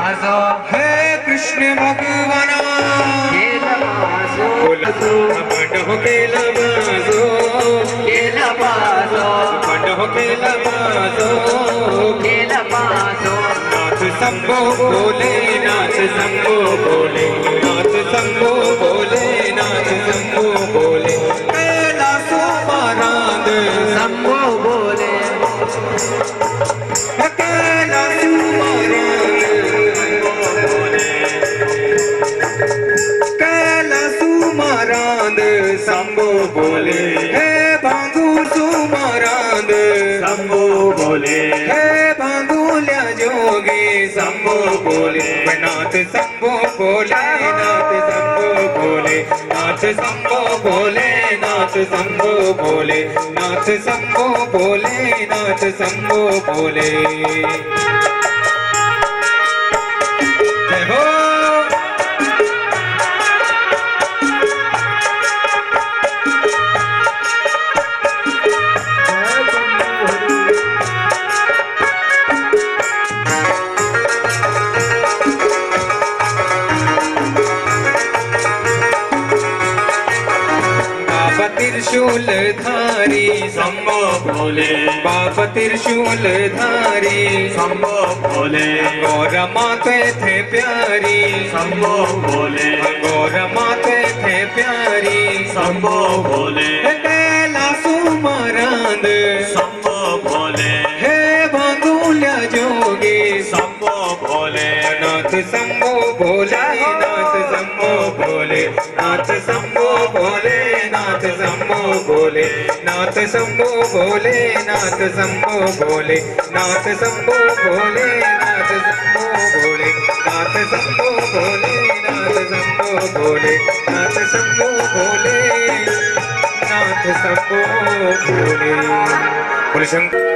हे कृष्ण भगवान नाथ शंभो भोले नाथ शंभो भोले नाथ शंभो भोले नाथ शंभो भोले कैलासो महाराज शंभो भोले कैलासो महाराज शंभो भोले हे भांगू सुमाराद शंभो भोले हे भांगूल्या जोगी शंभो भोले नाथ शंभो भोले नाथ शंभो भोले नाथ शंभो भोले नाथ शंभो भोले नाथ शंभो भोले नाथ शंभो भोले जय हो त्रिशूल धारी शंभो भोले बाबा त्रिशूल धारी शंभो भोले गौर माते थे प्यारी शंभो भोले गौर माते थे प्यारी शंभो भोले कैलासो महाराज शंभो भोले हे भांगूल्या जोगी शंभो भोले नाथ शंभो भोले नाथ शंभो भोले नाथ शंभो भोले नाथ शंभो भोले नाथ शंभो भोले नाथ शंभो भोले नाथ शंभो भोले नाथ शंभो भोले नाथ शंभो भोले नाथ शंभो भोले नाथ शंभो भोले नाथ शंभो भोले बोले शंकर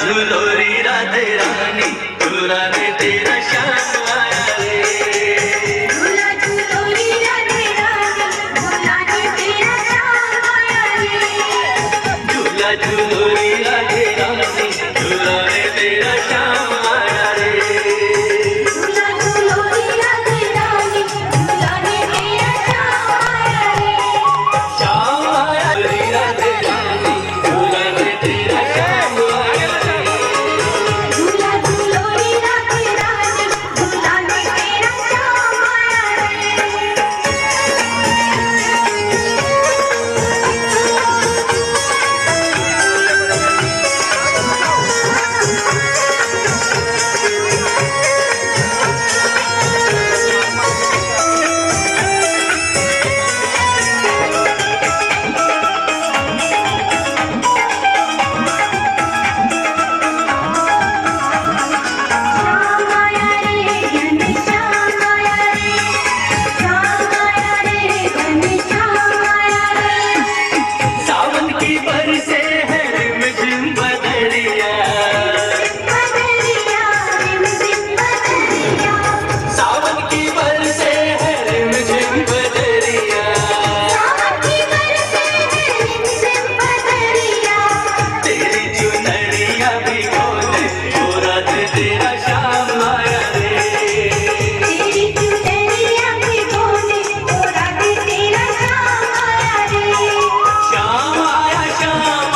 झूलोरी राधे रानी झूला रे तेरा श्याम आया रे झूला झूलोरी राधे रानी झूला रे तेरा श्याम आया रे झूला झूलोरी राधे रानी झूला रे तेरा श्याम आया रे झूला झूलोरी राधे रानी झूला रे तेरा श्याम आया रे श्याम आया रे राधे रानी झूला रे तेरा श्याम श्याम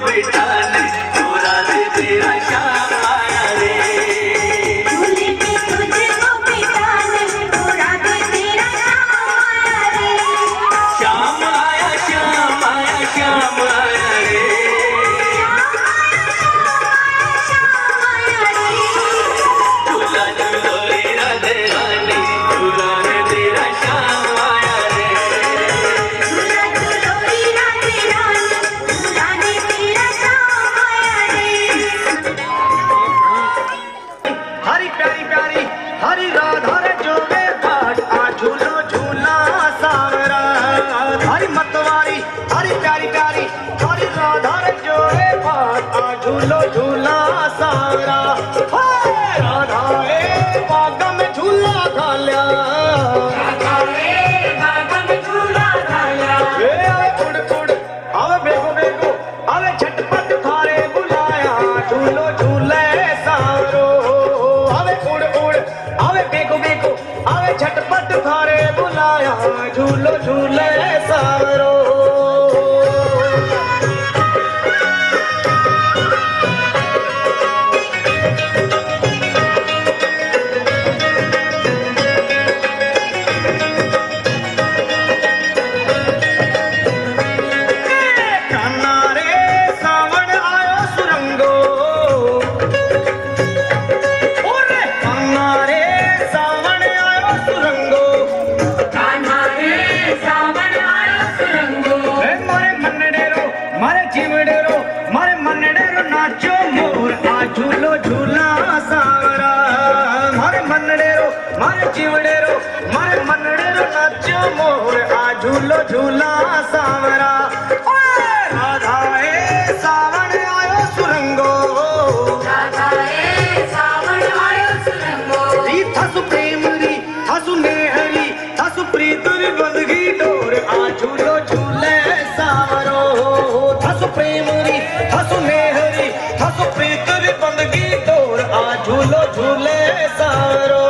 बिठाने पूरा दे तेरा श्याम आया रे। झूले पे तुझको बिठाने पूरा दे तेरा श्याम आया रे। श्याम आया श्याम आया श्याम आया रे। झूला झूलो रे राधे रानी पूरा दे तेरा श्याम आया रे। झूला झूलो रे राधे रानी पूरा दे तेरा श्याम आया रे। हरी प्यारी प्यारी हरी राधा रे जोगे बाट आ झूलो झूला सावरा। हरी मतवारी हरी प्यारी प्यारी हरी राधा रे जोगे बाट आ झूलो झूला सावरा। हाय राधा ए बाग में झूला घाल्या। ए आवे उड़ उड़ आवे बेगो बेगो आवे झटपट थारे बुलाया झूलो झूले सावरो। आवे उड़ उड़ आवे बेगो बेगो आवे झटपट थारे बुलाया झूलो झूले सावरो। कान्हा रे सावण आयो सुरंगो। ओरे कान्हा रे सावण आयो सुरंगो। ए मारे मनडेरो मारे जीवडेरो मारे मनडेरो नाचो मोर आ झूलो झूला सावरा। मारे मनडेरो मारे जीवडेरो मारे मनडेरो नाचो मोर आ झूलो झूला सावरा। ओए राधा ए सावण आयो सुरंगो। री थासु प्रेम री थासु नेहरी थासु प्रीत री बंदगी डोर आ झूलो झूले सावरो। थासु प्रेम री थासु नेहरी थासु प्रीत री बंदगी डोर आ झूलो झूले सावरो।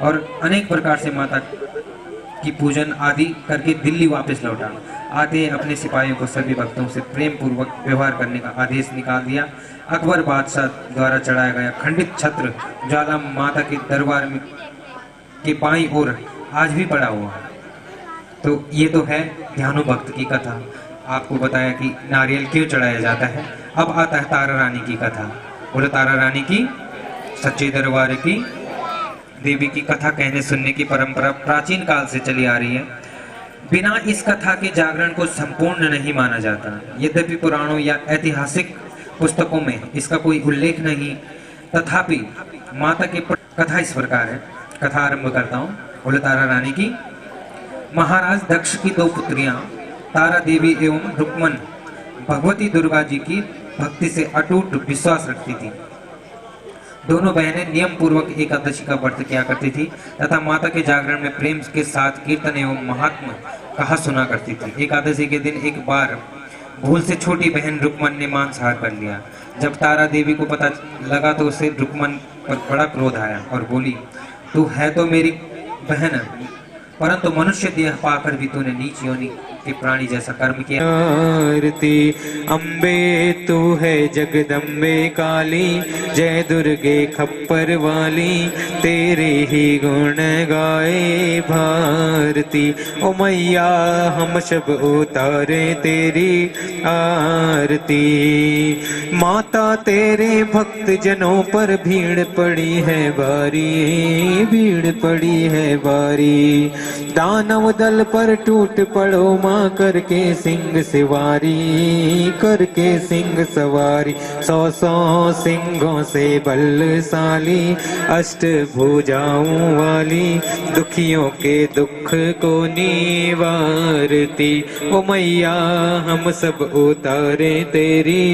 और अनेक प्रकार से माता की पूजन आदि करके दिल्ली वापस लौटा। आते अपने सिपाहियों को सभी भक्तों से प्रेम पूर्वक व्यवहार करने का आदेश निकाल दिया। अकबर बादशाह द्वारा चढ़ाया गया खंडित छत्र ज्वाला माता के दरबार में के बाईं ओर आज भी पड़ा हुआ है। तो ये तो है ध्यानु भक्त की कथा। आपको बताया कि नारियल क्यों चढ़ाया जाता है। अब आता है तारा रानी की कथा। बोलो तारा रानी की सच्चे दरबार की देवी की कथा कहने सुनने की परंपरा प्राचीन काल से चली आ रही है। बिना इस कथा के जागरण को संपूर्ण नहीं माना जाता। यद्यपि पुराणों या ऐतिहासिक पुस्तकों में इसका कोई उल्लेख नहीं, तथापि माता की कथा इस प्रकार है। कथा आरंभ करता हूँ। बोलो तारा रानी की। महाराज दक्ष की दो पुत्रियां तारा देवी एवं रुक्मन भगवती दुर्गा जी की भक्ति से अटूट विश्वास रखती थी। दोनों बहनें नियम पूर्वक एकादशी का व्रत किया करती थी तथा माता के जागरण में प्रेम के साथ कीर्तन एवं महात्मा कहा सुना करती थी। एकादशी के दिन एक बार भूल से छोटी बहन रुक्मन ने मांसाहार कर लिया। जब तारा देवी को पता लगा तो उसे रुक्मन पर बड़ा क्रोध आया और बोली, तू है तो मेरी बहन, परंतु मनुष्य देह पाकर भी तूने नीच योनि के प्राणी जैसा कर्म किया। आरती अम्बे तू है जगदम्बे काली, जय दुर्गे खप्पर वाली, तेरे ही गुण गाए भारती। ओ मैया हम सब उतारे तेरी आरती। माता तेरे भक्त जनों पर भीड़ पड़ी है भारी, भीड़ पड़ी है भारी। दानव दल पर टूट पड़ो माँ करके सिंह सवारी, करके सिंह सवारी। 100 सिंहों से बलशाली, अष्ट भुजाओं वाली, दुखियों के दुख को निवारती। ओ मैया हम सब उतारे तेरी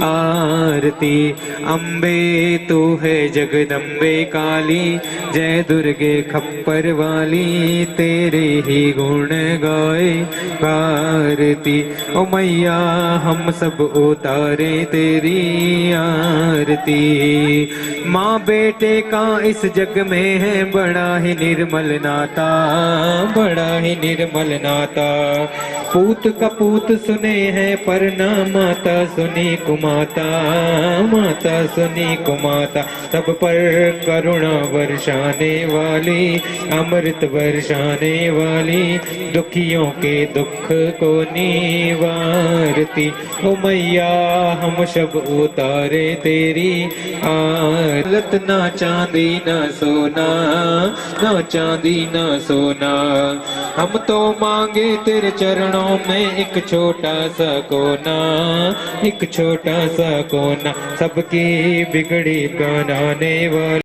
आरती। अम्बे तू है जगदम्बे काली, जय दुर्गे खप्पर वाली, तेरे ही गुण गाए भारती। ओ मैया हम सब उतारे तेरी आरती। माँ बेटे का इस जग में है बड़ा ही निर्मल नाता, बड़ा ही निर्मल नाता। पूत का पूत सुने हैं पर ना माता सुनी कुमाता, माता सुनी कुमाता। सब पर करुणा वर्षाने वाली, अमृत वर्षाने वाली, दुखियों के दुख को निवारती। ओ मैया हम सब उतारे तेरी आरत। ना चांदी ना सोना, ना चांदी ना सोना, हम तो मांगे तेरे चरणों में एक छोटा सा कोना, एक छोटा सा कोना। सबकी बिगड़ी बनाने वाली